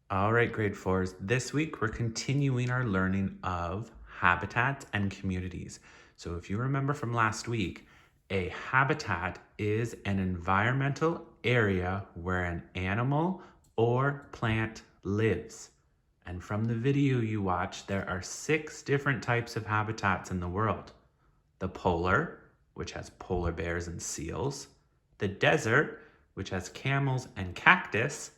All right, grade fours. This week, we're continuing our learning of habitats and communities. So, if you remember from last week, a habitat is an environmental area where an animal or plant lives. And from the video you watched, there are 6 different types of habitats in the world: the polar, which has polar bears and seals; the desert, which has camels and cactus;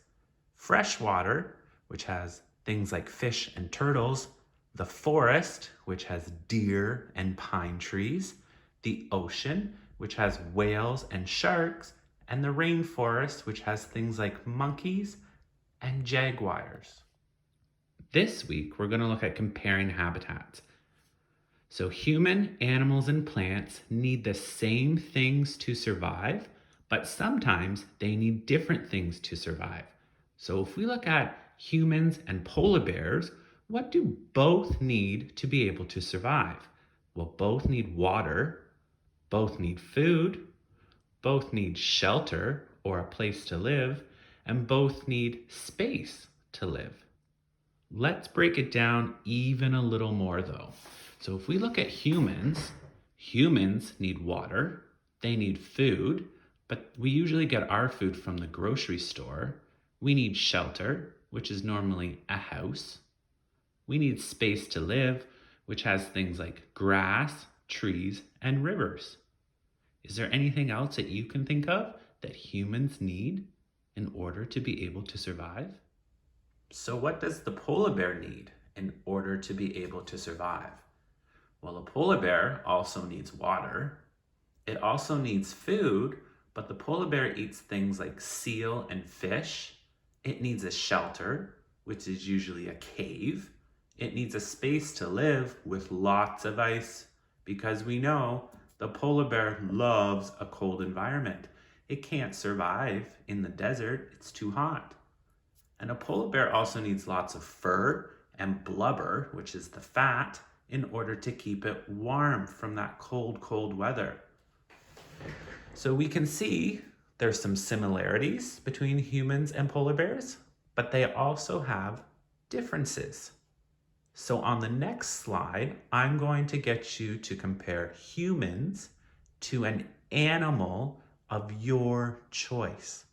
freshwater, which has things like fish and turtles; the forest, which has deer and pine trees; the ocean, which has whales and sharks; and the rainforest, which has things like monkeys and jaguars. This week, we're going to look at comparing habitats. So, human, animals, and plants need the same things to survive, but sometimes they need different things to survive. So, if we look at humans and polar bears, what do both need to be able to survive? Well, both need water, both need food, both need shelter or a place to live, and both need space to live. Let's break it down even a little more though. So if we look at humans, humans need water, they need food, but we usually get our food from the grocery store. We need shelter, which is normally a house. We need space to live, which has things like grass, trees, and rivers. Is there anything else that you can think of that humans need in order to be able to survive? So, what does the polar bear need in order to be able to survive? Well, a polar bear also needs water. It also needs food, but the polar bear eats things like seal and fish. It needs a shelter, which is usually a cave. It needs a space to live with lots of ice because we know the polar bear loves a cold environment. It can't survive in the desert, it's too hot. And a polar bear also needs lots of fur and blubber, which is the fat, in order to keep it warm from that cold, cold weather. So we can see there's some similarities between humans and polar bears, but they also have differences. So on the next slide, I'm going to get you to compare humans to an animal of your choice.